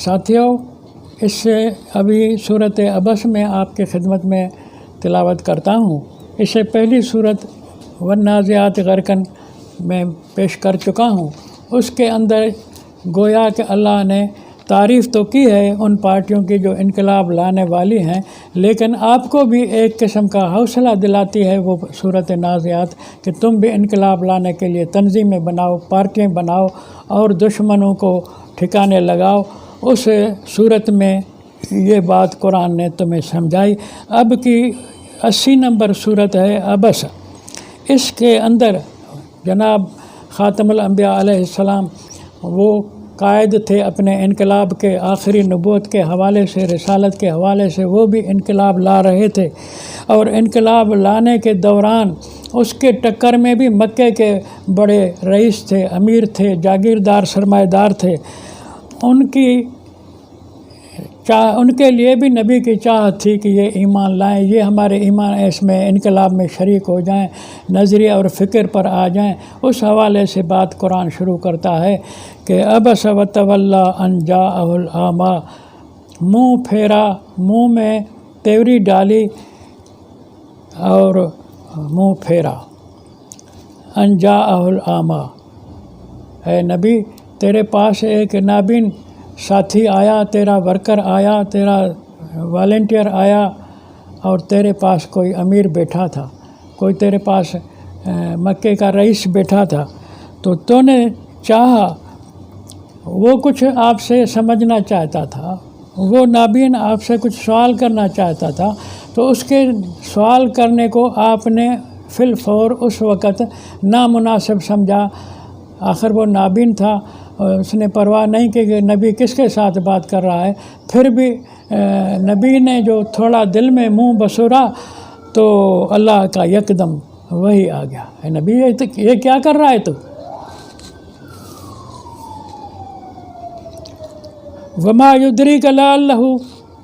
ساتھیوں، اس سے ابھی صورت عبس میں آپ کے خدمت میں تلاوت کرتا ہوں۔ اس سے پہلی صورت والنازعات غرقاً میں پیش کر چکا ہوں۔ اس کے اندر گویا کہ اللہ نے تعریف تو کی ہے ان پارٹیوں کی جو انقلاب لانے والی ہیں، لیکن آپ کو بھی ایک قسم کا حوصلہ دلاتی ہے وہ صورت نازعات کہ تم بھی انقلاب لانے کے لیے تنظیمیں بناؤ، پارٹیاں بناؤ اور دشمنوں کو ٹھکانے لگاؤ۔ اس صورت میں یہ بات قرآن نے تمہیں سمجھائی۔ اب کی 80 نمبر صورت ہے عبس۔ اس کے اندر جناب خاتم الانبیاء علیہ السلام وہ قائد تھے اپنے انقلاب کے، آخری نبوت کے حوالے سے، رسالت کے حوالے سے وہ بھی انقلاب لا رہے تھے، اور انقلاب لانے کے دوران اس کے ٹکر میں بھی مکے کے بڑے رئیس تھے، امیر تھے، جاگیردار، سرمایہ دار تھے۔ ان کے لیے بھی نبی کی چاہت تھی کہ یہ ایمان لائیں، یہ ہمارے ایمان اس میں انقلاب میں شریک ہو جائیں، نظریہ اور فکر پر آ جائیں۔ اس حوالے سے بات قرآن شروع کرتا ہے کہ عبس وتولی ان جاءہ الاعمی، منہ پھیرا، منہ میں تیوری ڈالی اور منہ پھیرا، ان جاءہ الاعمی، اے نبی تیرے پاس ایک نابین ساتھی آیا، تیرا ورکر آیا، تیرا والنٹیئر آیا، اور تیرے پاس کوئی امیر بیٹھا تھا، کوئی تیرے پاس مکے کا رئیس بیٹھا تھا، تو نے چاہا، وہ کچھ آپ سے سمجھنا چاہتا تھا، وہ نابین آپ سے کچھ سوال کرنا چاہتا تھا، تو اس کے سوال کرنے کو آپ نے فی الفور اس وقت نامناسب سمجھا۔ آخر وہ نابین تھا، اس نے پرواہ نہیں کی کہ نبی کس کے ساتھ بات کر رہا ہے۔ پھر بھی نبی نے جو تھوڑا دل میں منہ بسورا تو اللہ کا یکدم وہی آ گیا، اے نبی یہ کیا کر رہا ہے تو؟ وما یدریک لعلہ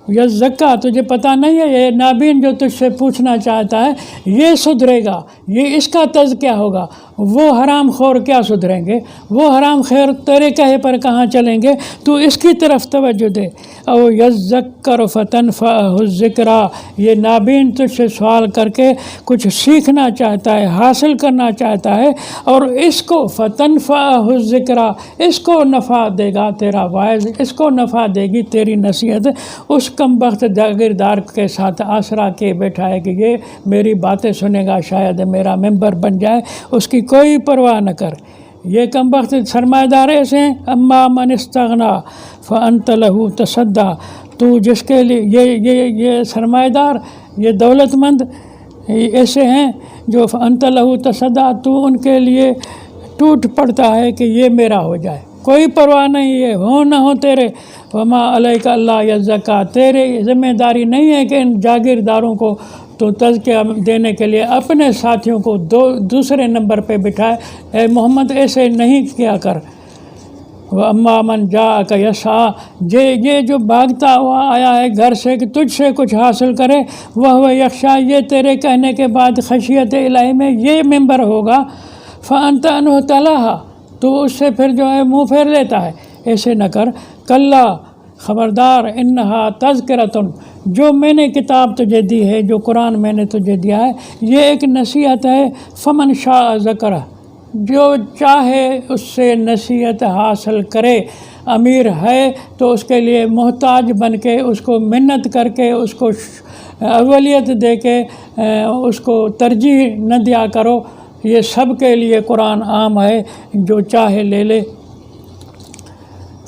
یزکیٰ، تجھے پتہ نہیں ہے یہ نابین جو تجھ سے پوچھنا چاہتا ہے یہ سدھرے گا، یہ اس کا تزکیہ ہوگا۔ وہ حرام خور کیا سدھریں گے؟ وہ حرام خور تیرے کہے پر کہاں چلیں گے؟ تو اس کی طرف توجہ دے۔ او یذکر فتنفعہ الذکریٰ، یہ نابین تجھ سے سوال کر کے کچھ سیکھنا چاہتا ہے، حاصل کرنا چاہتا ہے، اور اس کو فتنفعہ الذکریٰ، اس کو نفع دے گا تیرا واعظ، اس کو نفع دے گی تیری نصیحت۔ اس کمبخت جاگیردار کے ساتھ آسرا کے بیٹھا ہے کہ یہ میری باتیں سنے گا، شاید میرا ممبر بن جائے، اس کی کوئی پرواہ نہ کر۔ یہ کمبخت سرمایہ دار ایسے ہیں، اما من استغنی فانت لہ تصدی، تو جس کے لیے یہ سرمایہ دار، یہ دولت مند ایسے ہیں جو فانت لہ تصدی، تو ان کے لیے ٹوٹ پڑتا ہے کہ یہ میرا ہو جائے، کوئی پرواہ نہیں، یہ ہو نہ ہو تیرے۔ وما علیک اللہ یزکیٰ، تیرے ذمہ داری نہیں ہے کہ ان جاگیرداروں کو تو تزکیہ دینے کے لیے اپنے ساتھیوں کو دوسرے نمبر پہ بٹھائے۔ اے محمد ایسے نہیں کیا کر۔ وَأَمَّا مَنْ جَاءَكَ يَسْعَىٰ، یہ جو بھاگتا ہوا آیا ہے گھر سے کہ تجھ سے کچھ حاصل کرے، وَهُوَ يَخْشَىٰ، یہ تیرے کہنے کے بعد خشیت الہی میں یہ ممبر ہوگا، فَأَنْتَ عَنْهُ تَلَاهَا، تو اس سے پھر جو ہے منہ پھیر لیتا ہے۔ ایسے نہ کر، کلا، خبردار، انہا تذکرۃ، جو میں نے کتاب تجھے دی ہے، جو قرآن میں نے تجھے دیا ہے، یہ ایک نصیحت ہے۔ فمن شاء ذکرہ، جو چاہے اس سے نصیحت حاصل کرے۔ امیر ہے تو اس کے لیے محتاج بن کے، اس کو منت کر کے، اس کو اولیت دے کے، اس کو ترجیح نہ دیا کرو۔ یہ سب کے لیے قرآن عام ہے، جو چاہے لے لے۔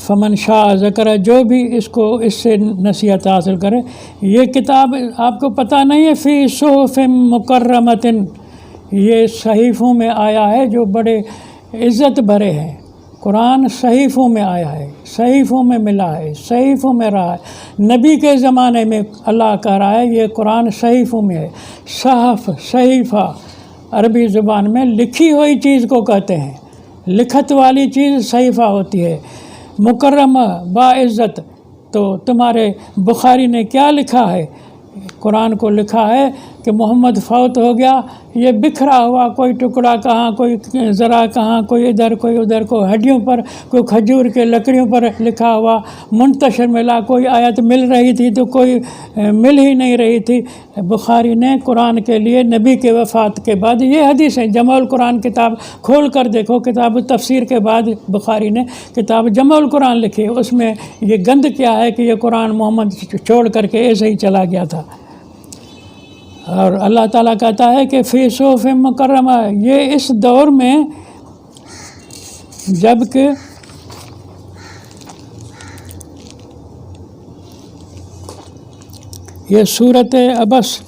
فمن شاء ذکر، جو بھی اس سے نصیحت حاصل کرے۔ یہ کتاب آپ کو پتہ نہیں ہے، فی صحف مکرمۃ، یہ صحیفوں میں آیا ہے جو بڑے عزت بھرے ہیں۔ قرآن صحیفوں میں آیا ہے، صحیفوں میں ملا ہے، صحیفوں میں رہا ہے۔ نبی کے زمانے میں اللہ کہہ رہا ہے یہ قرآن صحیفوں میں ہے۔ صحف، صحیفہ عربی زبان میں لکھی ہوئی چیز کو کہتے ہیں، لکھت والی چیز صحیفہ ہوتی ہے۔ مکرمہ، باعزت، تو تمہارے بخاری نے کیا لکھا ہے؟ قرآن کو لکھا ہے کہ محمد فوت ہو گیا، یہ بکھرا ہوا، کوئی ٹکڑا کہاں، کوئی ذرا کہاں، کوئی ادھر کوئی ادھر، کوئی ہڈیوں پر، کوئی کھجور کے لکڑیوں پر لکھا ہوا منتشر ملا، کوئی آیت مل رہی تھی تو کوئی مل ہی نہیں رہی تھی۔ بخاری نے قرآن کے لیے نبی کے وفات کے بعد یہ حدیث ہے، جمع القرآن کتاب کھول کر دیکھو، کتاب التفسیر کے بعد بخاری نے کتاب جمع القرآن لکھی، اس میں یہ گند کیا ہے کہ یہ قرآن محمد چھوڑ کر کے ایسے ہی چلا گیا تھا۔ اور اللہ تعالیٰ کہتا ہے کہ فی صحف مکرمہ، یہ اس دور میں جب کہ یہ صورت عبس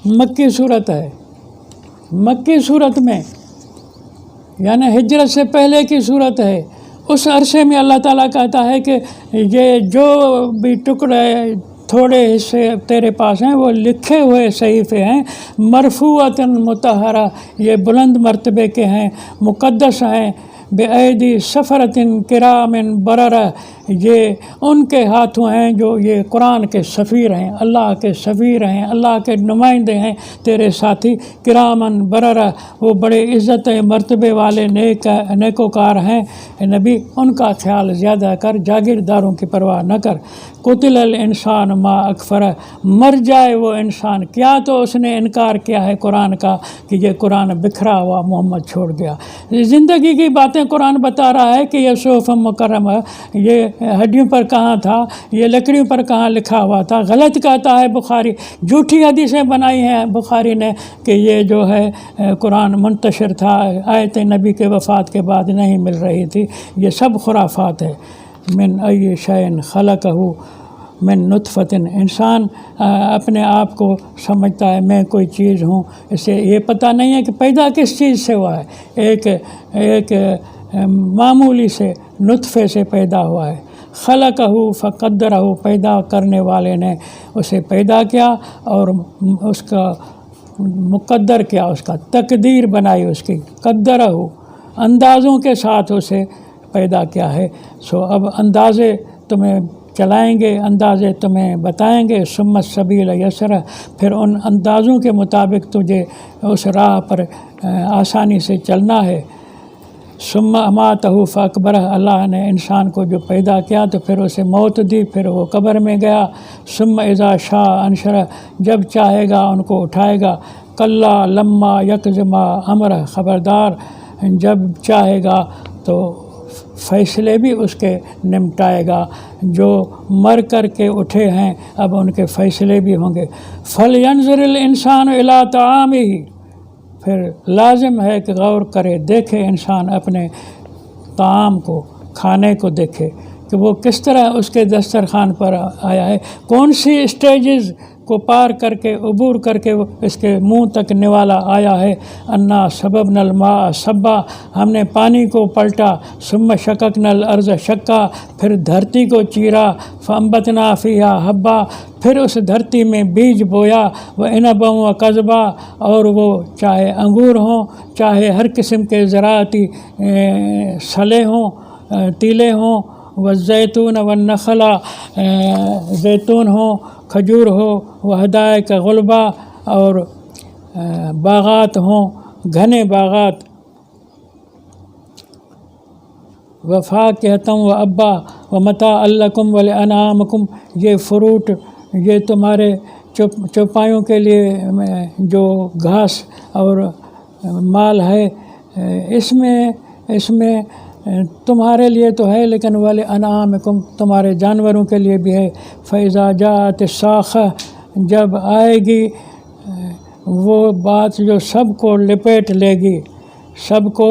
مکی صورت ہے، مکی صورت میں یعنی ہجرت سے پہلے کی صورت ہے، اس عرصے میں اللہ تعالیٰ کہتا ہے کہ یہ جو بھی ٹکڑے تھوڑے حصے تیرے پاس ہیں وہ لکھے ہوئے صحیفے ہیں، مرفوعۃ مطہرہ، یہ بلند مرتبے کے ہیں، مقدس ہیں، بِأَيْدِي سَفَرَةٍ کِرَامٍ بَرَرَةٍ، یہ ان کے ہاتھوں ہیں جو یہ قرآن کے سفیر ہیں، اللہ کے سفیر ہیں، اللہ کے نمائندے ہیں تیرے ساتھی، کرامن بررہ، وہ بڑے عزت مرتبے والے نیکوکار ہیں۔ نبی ان کا خیال زیادہ کر، جاگیرداروں کی پرواہ نہ کر۔ قتل الانسان ما اکفرہ، مر جائے وہ انسان، کیا تو اس نے انکار کیا ہے قرآن کا کہ یہ قرآن بکھرا ہوا محمد چھوڑ گیا۔ زندگی کی باتیں قرآن بتا رہا ہے کہ یہ صحف مکرمہ، یہ ہڈیوں پر کہاں تھا، یہ لکڑیوں پر کہاں لکھا ہوا تھا۔ غلط کہتا ہے بخاری، جھوٹی حدیثیں بنائی ہیں بخاری نے کہ یہ جو ہے قرآن منتشر تھا، آیت نبی کے وفات کے بعد نہیں مل رہی تھی، یہ سب خرافات ہے۔ من ای شیء خلقہ من نطفۃ، انسان اپنے آپ کو سمجھتا ہے میں کوئی چیز ہوں، اسے یہ پتہ نہیں ہے کہ پیدا کس چیز سے ہوا ہے، ایک معمولی سے نطفے سے پیدا ہوا ہے۔ خلقہ فقدرہ، پیدا کرنے والے نے اسے پیدا کیا اور اس کا مقدر کیا، اس کا تقدیر بنائی، اس کی قدرہ، اندازوں کے ساتھ اسے پیدا کیا ہے۔ سو اب اندازے تمہیں چلائیں گے، اندازے تمہیں بتائیں گے، ثم السبیل یسرہ، پھر ان اندازوں کے مطابق تجھے اس راہ پر آسانی سے چلنا ہے۔ ثم اماتہ فاقبرہ، اللہ نے انسان کو جو پیدا کیا تو پھر اسے موت دی، پھر وہ قبر میں گیا۔ ثم اذا شاء انشرہ، جب چاہے گا ان کو اٹھائے گا۔ کلا لما یقض ما امرہ، خبردار جب چاہے گا تو فیصلے بھی اس کے نمٹائے گا، جو مر کر کے اٹھے ہیں اب ان کے فیصلے بھی ہوں گے۔ فَلْيَنْظُرِ الْإِنسَانُ إِلَىٰ طَعَامِهِ، پھر لازم ہے کہ غور کرے، دیکھے انسان اپنے طعام کو، کھانے کو دیکھے کہ وہ کس طرح اس کے دسترخوان پر آیا ہے، کون سی اسٹیجز کو پار کر کے، عبور کر کے اس کے منہ تک نوالا آیا ہے۔ انا صببنا الماء صبا، ہم نے پانی کو پلٹا، ثم شققنا الارض شقا، پھر دھرتی کو چیرا، فانبتنا فیہا حبا، پھر اس دھرتی میں بیج بویا، وعنبا وقضبا، اور وہ چاہے انگور ہوں، چاہے ہر قسم کے زراعتی سلے ہوں، تیلے ہوں، والزیتون والنخل، زیتون ہوں، کھجور ہو، وحدائق غلبہ، اور باغات ہوں، گھنے باغات، وفاکہۃ وابا ومتاعا لکم ولانعامکم، یہ فروٹ، یہ تمہارے چوپایوں کے لیے جو گھاس اور مال ہے، اس میں تمہارے لیے تو ہے، لیکن وَلِأَنْعَامِكُمْ، تمہارے جانوروں کے لیے بھی ہے۔ فَإِذَا جَاءَتِ الصَّاخَّةُ، جب آئے گی وہ بات جو سب کو لپیٹ لے گی، سب کو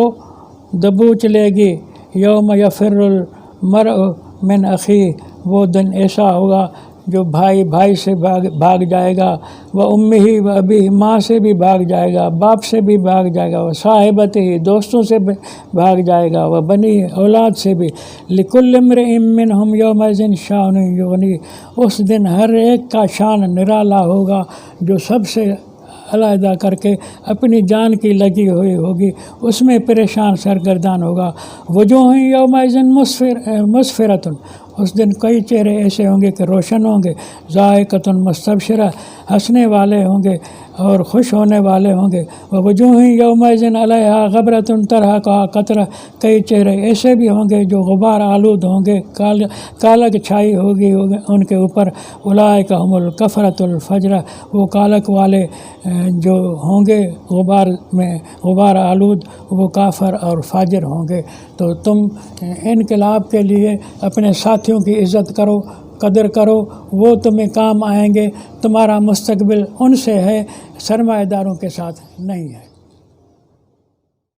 دبوچ لے گی، یوم یفر المرء من اخیہ، وہ دن ایسا ہوگا جو بھائی سے بھاگ جائے گا، وہ امہ و ابیہ، ماں سے بھی بھاگ جائے گا، باپ سے بھی بھاگ جائے گا، وہ صاحبتہ، دوستوں سے بھاگ جائے گا، وہ بنی، اولاد سے بھی۔ لکل امرئ منہم یومئذ شأن یغنیہ، اس دن ہر ایک کا شان نرالا ہوگا، جو سب سے علیحدہ کر کے اپنی جان کی لگی ہوئی ہوگی، اس میں پریشان سرگردان ہوگا۔ وجوہ یومئذ مسفرۃ، اس دن کئی چہرے ایسے ہوں گے کہ روشن ہوں گے، ذائقۃ مستبشرہ، ہنسنے والے ہوں گے اور خوش ہونے والے ہوں گے، ووجوہ یومئذ علیہا غبرۃ ترہقھا قطرہ، کئی چہرے ایسے بھی ہوں گے جو غبار آلود ہوں گے، کالک چھائی ہوگی ان کے اوپر، اولئک ھم الکفرۃ الفجرہ، وہ کالک والے جو ہوں گے غبار میں غبار آلود، وہ کافر اور فاجر ہوں گے۔ تو تم انقلاب کے لیے اپنے ساتھیوں کی عزت کرو، قدر کرو، وہ تمہیں کام آئیں گے، تمہارا مستقبل ان سے ہے، سرمایہ داروں کے ساتھ نہیں ہے۔